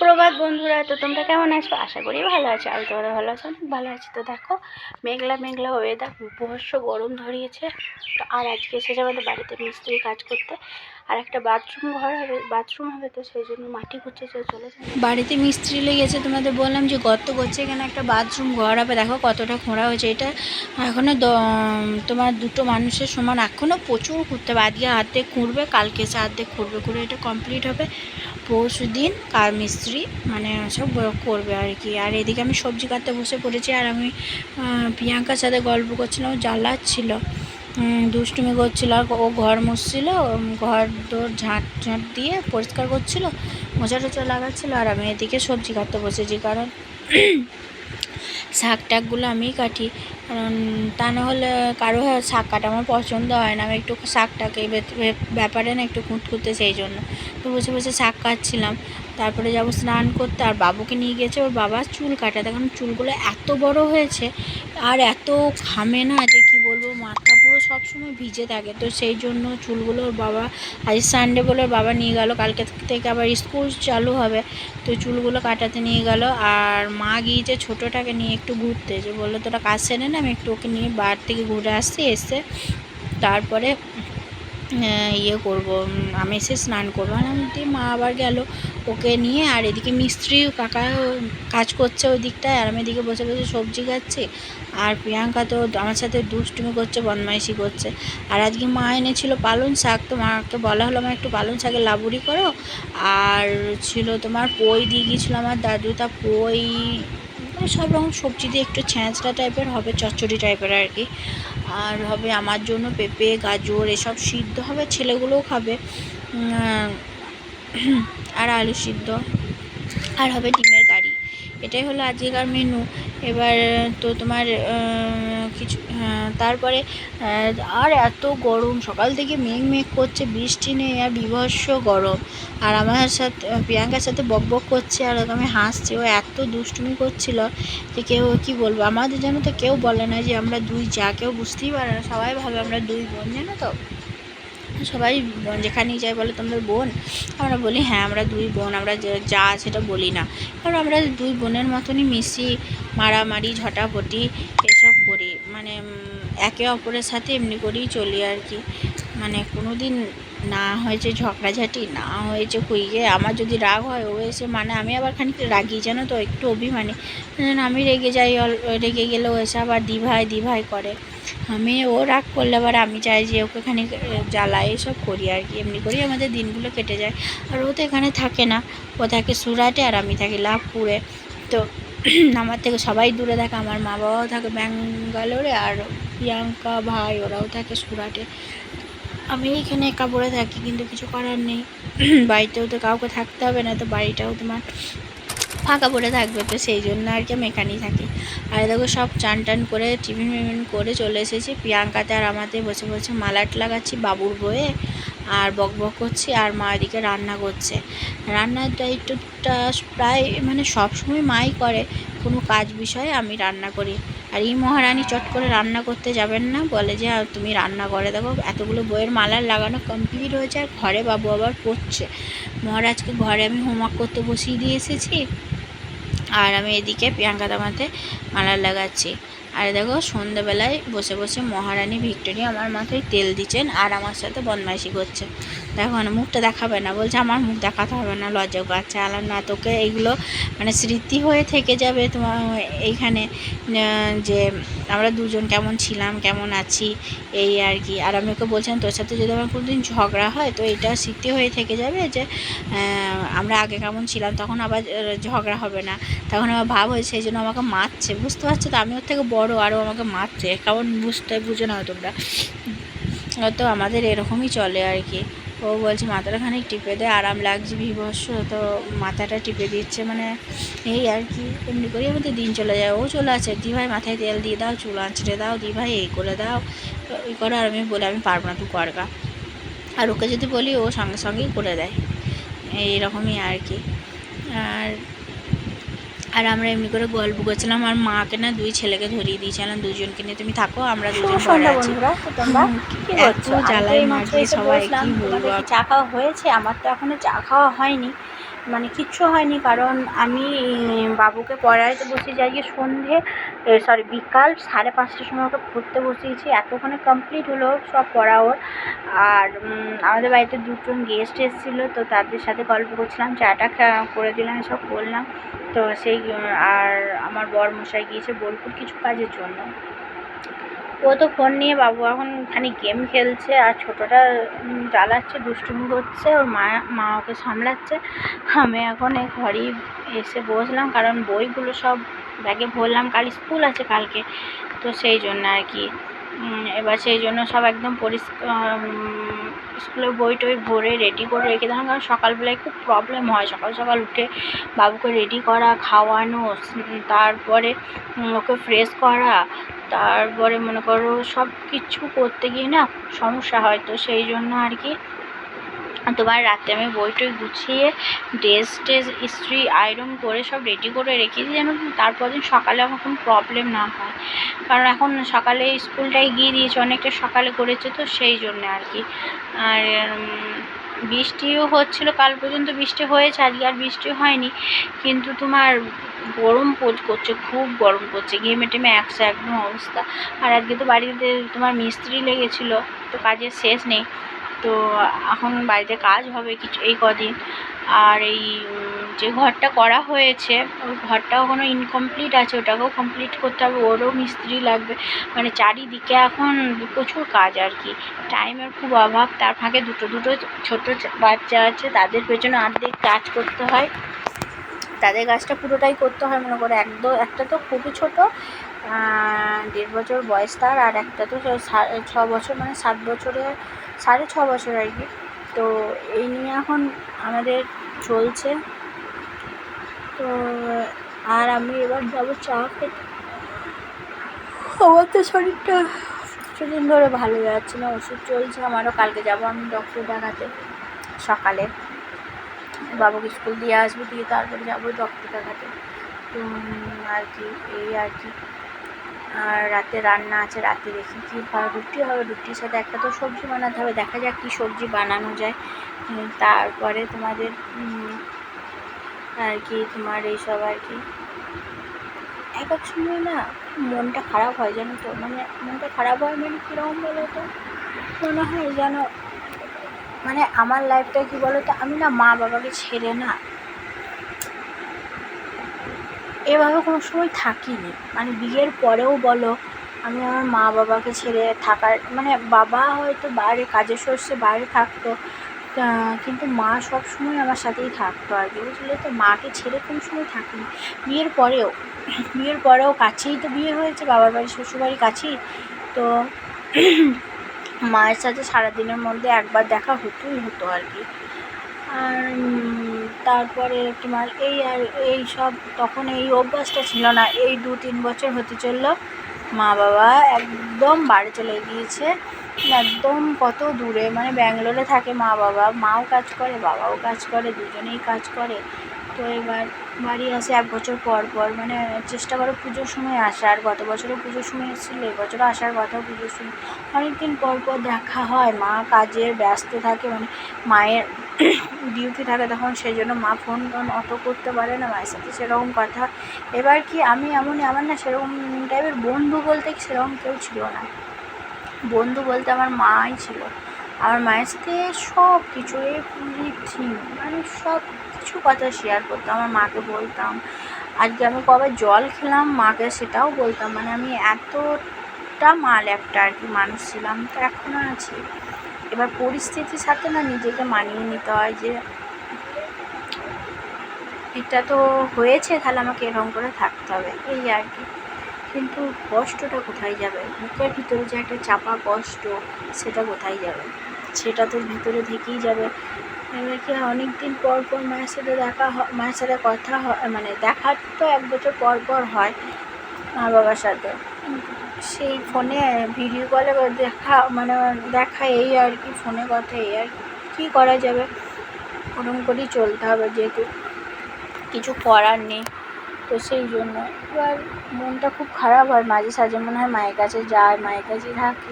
সুপ্রভাত বন্ধুরা। তো তোমরা কেমন আছো? আশা করি ভালো আছো। আর তোমরা ভালো আছো? ভালো আছি। তো দেখো, মেঘলা মেঘলা ওয়েদার, বর্ষ গরম ধরিয়েছে। তো আর আজকে এসেছে আমাদের বাড়িতে মিস্ত্রি কাজ করতে। আর একটা বাথরুম হবে, তো সেই জন্য মাটি খুঁজছে চলে যায়। বাড়িতে মিস্ত্রি লেগেছে, তোমাদের বললাম যে গর্ত করছে, এখানে একটা বাথরুম ঘর হবে। দেখো কতটা খোঁড়া হয়েছে। এটা এখনও তোমার দুটো মানুষের সমান, এখনও প্রচুর খুঁড়তে হবে। আজকে অর্ধেক খুঁড়বে, কালকে এসে অর্ধেক খুঁড়বে, করে এটা কমপ্লিট হবে। পরশু দিন কার মিস্ত্রি মানে সব করবে আর কি। আর এদিকে আমি সবজি কাটতে বসে পড়েছি। আর আমি প্রিয়াঙ্কার সাথে গল্প করছিলাম, ও জ্বালাচ্ছিল, দুষ্টুমি করছিল। আর ও ঘর মুছছিল, ঘর দোর ঝাঁট দিয়ে পরিষ্কার করছিল, মোচা টোচা লাগাচ্ছিল। আর আমি এদিকে সবজি কাটতে বসেছি, কারণ শাক টাকগুলো আমিই কাটি, কারণ তা না হলে কারো শাক কাটা আমার পছন্দ হয় না। আমি একটু শাকটাকে ব্যাপারে না একটু খুঁতখুঁতে, সেই জন্য তো বসে বসে শাক কাটছিলাম। তারপরে যাবো স্নান করতে। আর বাবুকে নিয়ে গেছে ওর বাবা চুল কাটাতে, কারণ চুলগুলো এত বড় হয়েছে আর এত ঘামে না যে কি বলবো, মাথা পুরো সবসময় ভিজে থাকে। তো সেই জন্য চুলগুলো ওর বাবা, আজ সানডে বলে ওর বাবা নিয়ে গেল, কালকে থেকে আবার স্কুল চালু হবে, তো চুলগুলো কাটাতে নিয়ে গেল। আর মা গিয়েছে ছোটোটাকে নিয়ে একটু ঘুরতে, যে বললো তোরা কাজ সেরে না, আমি একটু ওকে নিয়ে বার থেকে ঘুরে আসছি, এসে তারপরে ইয়ে করব, আমি এসে স্নান করবো। আর আমি মা আবার গেল ওকে নিয়ে। আর এদিকে মিস্ত্রি কাকা কাজ করছে ওই দিকটায়, আর আমি এদিকে বসে বসে সবজি কাটছি। আর প্রিয়াঙ্কা তো আমার সাথে দুষ্টুমি করছে, বদমাইশি করছে। আর আজকে মা এনেছিল পালং শাক, তো মাকে বলা হলো আমার একটু পালং শাকের লাবুরি করো। আর ছিল তোমার পই দিয়ে গিয়েছিলো আমার দাদু, তা পই সব রকম সবজি দিয়ে একটু ছ্যাঁচড়া টাইপের হবে, চচ্চড়ি টাইপের আর কি। আর হবে আমার জন্য পেঁপে গাজর এসব সিদ্ধ হবে, ছেলেগুলোও খাবে। আর আলু সিদ্ধ, আর হবে ডিমের কারি। এটাই হলো আজকের মেনু। এবার তো তোমার কিছু তারপরে আর এত গরম, সকাল থেকে মেঘ করছে, বৃষ্টি নেই, আর বীভৎস গরম। আর আমার সাথে প্রিয়াঙ্কার সাথে বক বক করছে, আর আমি হাসছি। ও এত দুষ্টুমি করছিল যে কেউ কী বলবো, আমাদের যেন তো কেউ বলে না যে আমরা দুই যা, কেউ বুঝতেই পারে না, সবাই ভাবে আমরা দুই বোন, জানো তো। সবাই যেখানেই যাই বলে তোমরা বোন, আমরা বলি হ্যাঁ আমরা দুই বোন, আমরা যা সেটা বলি না, কারণ আমরা দুই বোনের মতনই মিশি, মারামারি ঝটাপটি এসব করি, মানে একে অপরের সাথে এমনি করেই চলি আর কি। মানে কোনো দিন না হয়েছে ঝগড়াঝাটি, না হয়েছে কুইয়ে। আমার যদি রাগ হয় ও এসে, মানে আমি আবার খানিক রাগি জানো তো, একটু অভিমানী, আমি রেগে যাই, রেগে গেলে ও এসে আবার দিভাই করে। আমি ও রাগ করলে আবার আমি চাই যে ওকে খানিক জ্বালাই, এসব করি আর কি। এমনি করেই আমাদের দিনগুলো কেটে যায়। আর ও তো এখানে থাকে না, ও থাকে সুরাটে, আর আমি থাকি লাভপুরে। তো আমার থেকে সবাই দূরে থাকে, আমার মা বাবাও থাকে ব্যাঙ্গালোরে, আর প্রিয়াঙ্কা ভাই ওরাও থাকে সুরাটে। আমি এখানে একা পড়ে থাকি, কিন্তু কিছু করার নেই। বাড়িতেও তো কাউকে থাকতে হবে না, তো বাড়িটাও তোমার ফাঁকা পড়ে থাকবে, তো সেই জন্য আর কি আমি এখানেই থাকি। আর দেখো সব চান টান করে টিফিন ফিফিন করে চলে এসেছি। প্রিয়াঙ্কাতে আর আমাদের বসে বসে মালাট লাগাচ্ছি বাবুর বয়ে, আর বক বক করছি। আর মা এদিকে রান্না করছে। রান্নার দায়িত্বটা প্রায় মানে সবসময় মাই করে, কোনো কাজ বিষয়ে আমি রান্না করি। আর এই মহারানী চট করে রান্না করতে যাবেন না, বলে যে তুমি রান্না করে। দেখো এতগুলো বইয়ের মালার লাগানো কমপ্লিট হয়েছে, আর ঘরে বাবু আবার পড়ছে। মহারাজকে ঘরে আমি হোমওয়ার্ক করতে বসিয়ে দিয়ে এসেছি, আর আমি এদিকে প্রিয়াঙ্কা দামাতে মালা লাগাচ্ছি। আর দেখো সন্ধ্যাবেলায় বসে বসে মহারানী ভিক্টোরিয়া আমার মাথায় তেল দিচ্ছেন, আর আমার সাথে বদমাইশি করছে। দেখো না, মুখটা দেখাবে না, বলছে আমার মুখ দেখাতে হবে না, লজ্জা পাচ্ছে। আলাম না, তোকে এইগুলো মানে স্মৃতি হয়ে থেকে যাবে তোমার এইখানে, যে আমরা দুজন কেমন ছিলাম, কেমন আছি, এই আর কি। আর আমি ওকে বলছিলাম তোর সাথে যদি আমার কোনোদিন ঝগড়া হয়, তো এটা স্মৃতি হয়ে থেকে যাবে যে আমরা আগে কেমন ছিলাম, তখন আবার ঝগড়া হবে না, তখন আমার ভাব হয়েছে, সেই জন্য আমাকে মারছে, বুঝতে পারছো তো। আমি ওর থেকে বড়, আরও আমাকে মারছে, কেমন বুঝে নাও তোমরা। তো আমাদের এরকমই চলে আর কি। ও বলছে মাথাটা খানিক টিপে দেয়, আরাম লাগছে বিভৎস, তো মাথাটা টিপে দিচ্ছে, মানে এই আর কি। এমনি করেই আমাদের দিন চলে যায়। ও চলে আসে, দিভাই মাথায় তেল দিয়ে দাও, চুল আঁচড়ে দাও, দিভাই এই করে দাও, ওই করো। আর আমি বলে আমি পারবো না, তুই করগা। আর ওকে যদি বলি ও সঙ্গে সঙ্গেই করে দেয়, এইরকমই আর কি। আর আর আমরা এমনি করে গল্প করছিলাম। আর মাকে না দুই ছেলেকে ধরিয়ে দিয়েছিলাম, দুজনকে নিয়ে তুমি থাকো, আমরা দুজন ঘরে আছি। এত জ্বালায় মাকে সবাই, কি বলবো। চা খাওয়া হয়েছে? আমার তো এখনো চা খাওয়া হয়নি, মানে কিচ্ছু হয়নি, কারণ আমি বাবুকে পড়াইতে বসিয়েছি আজকে বিকাল 5:30টার সময় ওকে পড়তে বসিয়েছি। এতক্ষণে কমপ্লিট হলো সব পড়া ওর। আর আমাদের বাড়িতে 2জন গেস্ট এসেছিলো, তো তাদের সাথে গল্প করছিলাম, চাটা করে দিলাম, এসব করলাম। তো আর আমার বরমশাই গিয়েছে বোলপুর কিছু কাজের জন্য। ও তো ফোন নিয়ে, বাবু এখন খানিক গেম খেলছে, আর ছোটোটা জ্বালাচ্ছে, দুষ্টুমি করছে, ওর মা ওকে সামলাচ্ছে। আমি এখন এই ঘরেই এসে বসলাম, কারণ বইগুলো সব ব্যাগে ভরলাম, কাল স্কুল আছে কালকে, তো সেই জন্য আর কি। এবার সেই জন্য সব একদম স্কুলের বই টই ভরে রেডি করে রেখে দিলাম, কারণ সকালবেলায় খুব প্রবলেম হয় সকাল সকাল উঠে বাবুকে রেডি করা, খাওয়ানো, তারপরে ওকে ফ্রেশ করা, তারপরে মনে করো সব কিছু করতে গিয়ে না সমস্যা হয়। তো সেই জন্য আর কি তোমার রাতে আমি বই টই গুছিয়ে ড্রেস ইস্ত্রি আয়রন করে সব রেডি করে রেখেছি, যেন তারপর দিন সকালে আমার কোনো প্রবলেম না হয়, কারণ এখন সকালে স্কুলটায় গিয়ে দিয়েছে, অনেকটা সকালে করেছে, তো সেই জন্যে আর কি। আর বৃষ্টিও হচ্ছিলো, কাল পর্যন্ত বৃষ্টি হয়েছে, আজকে আর বৃষ্টি হয়নি, কিন্তু তোমার গরম করছে, খুব গরম করছে, ঘেমে টেমে একদম অবস্থা। আর আজকে তো বাড়িতে তোমার মিস্ত্রি লেগেছিলো, তো কাজের শেষ নেই, তো এখন বাড়িতে কাজ হবে কিছু এই কদিন। আর এই যে ঘরটা করা হয়েছে ওই ঘরটাও এখনো ইনকমপ্লিট আছে, ওটাকেও কমপ্লিট করতে হবে, ওরও মিস্ত্রি লাগবে, মানে চারিদিকে এখন প্রচুর কাজ আর কি, টাইমের খুব অভাব। তার ফাঁকে দুটো ছোটো বাচ্চা আছে, তাদের পেছনে অর্ধেক কাজ করতে হয়, তাদের কাজটা পুরোটাই করতে হয়। মনে করো একটা তো খুবই ছোটো, 1.5 বছর বয়স তার, আর একটা তো 6 বছর, মানে 7 বছরের 6.5 বছর আর কি। তো এই নিয়ে এখন আমাদের চলছে। তো আর আমি এবার যাবো চা খেতে। আমার তো শরীরটা কিছুদিন ধরে ভালো যাচ্ছে না, ওষুধ চলছে আমারও। কালকে যাব আমি ডক্টর দেখাতে সকালে, বাবুকে স্কুল দিয়ে আসবো, দিয়ে তারপরে যাবো ডক্টর দেখাতে। তো আর কি এই আর কি। আর রাতে রান্না আছে, রাতে দেখি কী হয়, রুটি হবে, রুটির সাথে একটা তো সবজি বানাতে হবে, দেখা যাক কী সবজি বানানো যায়। তারপরে তোমাদের আর কি তোমার এইসব আর কি। এক সময় না মনটা খারাপ হয় জানো তো, মানে মনটা খারাপ হয় মানে কীরকম বলো তো, মনে হয় যেন মানে আমার লাইফটা কী বলো তো, আমি না মা বাবাকে ছেড়ে না এভাবে কোনো সময় থাকিনি, মানে বিয়ের পরেও বলো আমি আমার মা বাবাকে ছেড়ে থাকার, মানে বাবা হয়তো বাইরে কাজের সোর্সে বাইরে থাকতো, কিন্তু মা সব সময় আমার সাথেই থাকতো আর কি, বুঝলে তো। মাকে ছেড়ে কোনো সময় থাকিনি। বিয়ের পরেও কাছেই তো বিয়ে হয়েছে, বাবার বাড়ি শ্বশুরবাড়ি কাছেই, তো মায়ের সাথে সারাদিনের মধ্যে একবার দেখা হতোই হতো আর কি। আর তারপরে তোমার এই সব তখন এই অভ্যাসটা ছিল না, এই 2-3 বছর হতে চললো মা বাবা একদম বাড়ি চলে গিয়েছে, একদম কত দূরে, মানে ব্যাঙ্গালোরে থাকে মা বাবা, মাও কাজ করে বাবাও কাজ করে, দুজনেই কাজ করে। তো এবার বাড়ি আসে 1 বছর পর পর, মানে চেষ্টা করে পুজোর সময় আসা, আর গত বছরও পুজোর সময় এসেছিলো, এবছরও আসার কথা পুজোর সময়। অনেক দিন পর পর দেখা হয়, মা কাজের ব্যস্ত থাকে, মানে মায়ের ডিউটি থাকে তখন, সেই জন্য মা ফোন অত করতে পারে না, মায়ের সাথে সেরকম কথা। এবার কি আমি আমার না সেরকম টাইপের বন্ধু বলতে সেরকম কেউ ছিল না, বন্ধু বলতে আমার মাই ছিল। আমার মায়ের সাথে সব কিছু এভরিথিং, মানে সব কিছু কথা শেয়ার করতাম, আমার মাকে বলতাম। আজকে আমি কবে জল খেলাম মাকে সেটাও বলতাম, মানে আমি এতটা একটা আর কি মানুষ ছিলাম, তো এখনও আছি। এবার পরিস্থিতির সাথে না নিজেকে মানিয়ে নিতে হয়, যে এটা তো হয়েছে তাহলে আমাকে এরকম করে থাকতে হবে, এই আর কি। কিন্তু কষ্টটা কোথায় যাবে, বুকের ভিতরে যে একটা চাপা কষ্ট, সেটা কোথায় যাবে, সেটা তো ভিতরে থেকেই যাবে। এবার কি অনেক দিন পর পর মায়ের সাথে মায়ের সাথে কথা হয়, মানে দেখা তো 1 বছর পর পর হয় মা বাবার সাথে, সেই ফোনে ভিডিও কলে দেখা এই আর কি, ফোনে কথা এই আর কি করা যাবে, ওরকম করেই চলতে হবে, যেহেতু কিছু করার নেই। তো সেই জন্য এবার মনটা খুব খারাপ হয়, মাঝে সাঝে মনে হয় মায়ের কাছে যাই, মায়ের কাছেই থাকি।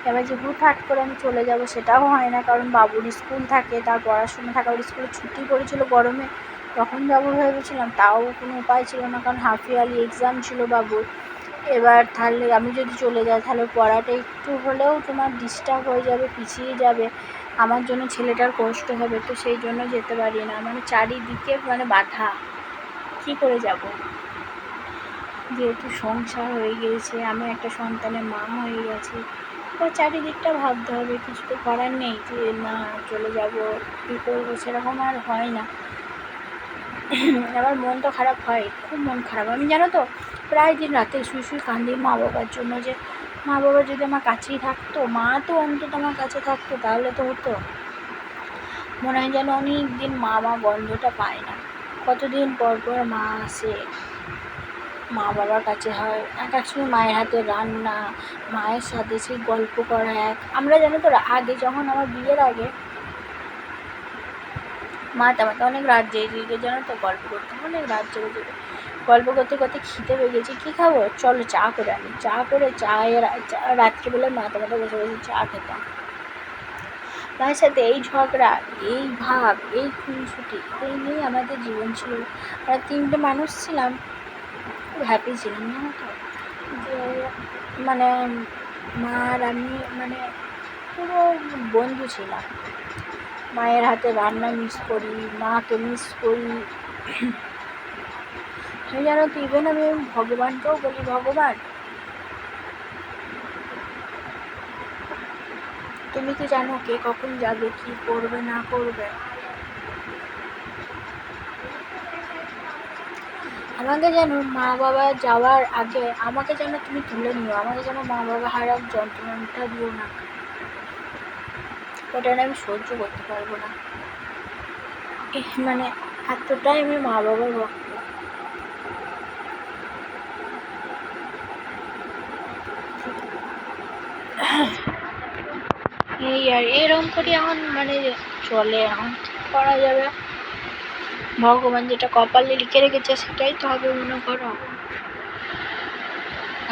এবার যে হুটহাট করে আমি চলে যাব সেটাও হয় না, কারণ বাবুর স্কুল থাকে, তার পড়াশোনা থাকে, ওর স্কুলে ছুটি পড়েছিল গরমে, তখন যাবো ভেবেছিলাম, তাও কোনো উপায় ছিল না, কারণ হাফ ইয়ারলি এক্সাম ছিল বাবুর। এবার তাহলে আমি যদি চলে যাই তাহলে পড়াটা একটু হলেও তোমার ডিস্টার্ব হয়ে যাবে, পিছিয়ে যাবে, আমার জন্য ছেলেটার কষ্ট হবে, তো সেই জন্য যেতে পারি না। মানে চারিদিকে মানে বাধা, কী করে যাব? যেহেতু সংসার হয়ে গিয়েছে, আমি একটা সন্তানের মা হয়ে গেছি, এবার চারিদিকটা ভাবতে হবে, কিছু তো করার নেই যে না চলে যাব, কী করবো, সেরকম আর হয় না। আমার মন তো খারাপ হয়, খুব মন খারাপ। আমি জানো তো প্রায় দিন রাতে শুয়ে কান্দি মা বাবার জন্য, যে মা বাবা যদি আমার কাছেই থাকতো, মা তো অন্তত আমার কাছে থাকতো, তাহলে তো হতো। মনে হয় যেন অনেক দিন মা গন্ধটা পায় না, কতদিন পর পর মা আসে, মা বাবার কাছে হয়, এক সময় মায়ের হাতে রান্না, মায়ের সাথে সেই গল্প করা। আমরা জানো তো আগে যখন আমার বিয়ের আগে মা আমাকে অনেক রাত জেগে জানো তো গল্প করতাম, অনেক রাত জেগে গল্প করতে করতে খিদে পেয়ে গেছি, কী খাবো, চলো চা করে আনি, চা করে রাত্রিবেলায় মা তোমাদের বসে বসে চা খেতাম। মায়ের সাথে এই ঝগড়া, এই ভাব, এই খুনসুটি, এই নিয়েই আমাদের জীবন ছিল। আমরা 3টে মানুষ ছিলাম, খুব হ্যাপি ছিলাম জানো তো, যে মানে মা আর আমি মানে পুরো বন্ধু ছিলাম। মায়ের হাতে রান্না মিস করি, মাকে মিস করি। তুমি জানো তো, ইভেন আমি ভগবানকেও বলি, ভগবান তুমি কি জানো কে কখন যাবে, কি করবে না করবে। আমাকে যেন মা বাবা যাওয়ার আগে আমাকে যেন তুমি তুলে নিও, আমাকে যেন মা বাবা হারার যন্ত্রণাটা দিও না, ওটা আমি সহ্য করতে পারবো না। মানে এতটাই আমি মা বাবার ভক্ত। এই আর এরকম করে এখন মানে চলে, এখন করা যাবে, ভগবান যেটা কপালে লিখে রেখেছে সেটাই তো হবে। মনে করো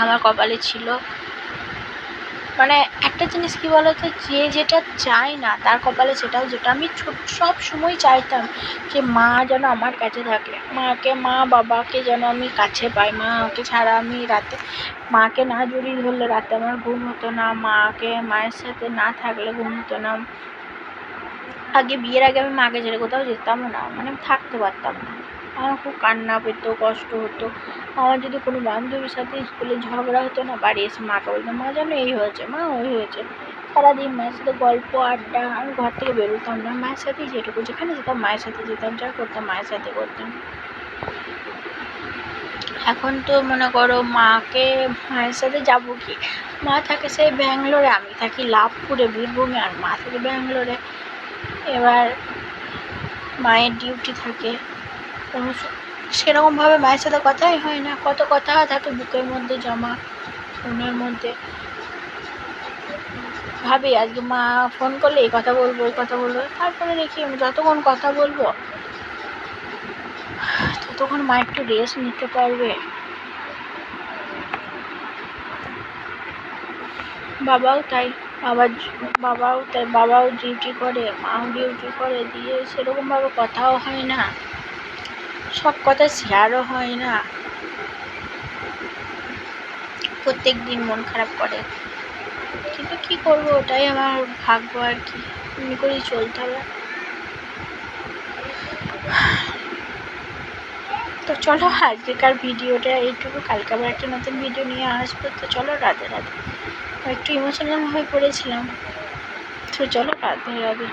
আমার কপালে ছিল, মানে একটা জিনিস কি বলতো, যে যেটা চায় না তার কপালে সেটাও, যেটা আমি সব সময় চাইতাম যে মা যেন আমার কাছে থাকে, মা বাবাকে যেন আমি কাছে পাই, মাকে ছাড়া আমি রাতে, মাকে না জড়িয়ে ধরলে রাতে আমার ঘুম হতো না, মায়ের সাথে না থাকলে ঘুম হতো না। আগে বিয়ের আগে আমি মাকে ছেড়ে কোথাও যেতামও না, মানে থাকতে পারতাম না, আমার খুব কান্না পেতো, কষ্ট হতো। আমার যদি কোনো বান্ধবীর সাথে স্কুলে ঝগড়া হতো না, বাড়ি এসে মাকে বলতাম মা যেন এই হয়েছে, মা ওই হয়েছে, সারাদিন মায়ের সাথে গল্প আড্ডা, আমি ঘর থেকে বেরোতাম না, মায়ের সাথেই যেটুকু, যেখানে যেতাম মায়ের সাথে যেতাম, যা করতাম মায়ের সাথে করতাম। এখন তো মনে করো মায়ের সাথে যাবো কি, মা থাকে সেই ব্যাঙ্গালোরে, আমি থাকি লাভপুরে বীরভূমে, আর মা থাকে ব্যাঙ্গালোরে। এবার মায়ের ডিউটি থাকে, কোনো সেরকমভাবে মায়ের সাথে কথাই হয় না, কত কথা থাকে বুকের মধ্যে জমা, ফোনের মধ্যে। ভাবি আজকে মা ফোন করলে এই কথা বলবো, ওই কথা বলবো, তারপরে দেখি আমি যতক্ষণ কথা বলবো ততক্ষণ মা একটু রেস্ট নিতে পারবে। বাবাও তাই, বাবাও ডিউটি করে, মাও ডিউটি করে, দিয়ে সেরকমভাবে কথাও হয় না, সব কথা শেয়ারও হয় না, প্রত্যেক দিন মন খারাপ করে, কিন্তু কী করবো, ওটাই আমার ভাগ্য আর কি, এমনি করেই চলতে হবে। তো চলো আজকেকার ভিডিওটা এইটুকু, কালকে আবার একটা নতুন ভিডিও নিয়ে আসবো। তো চলো রাধে রাধে, একটু ইমোশনাল হয়ে পড়েছিলাম, তো চলো রাধে রাধে।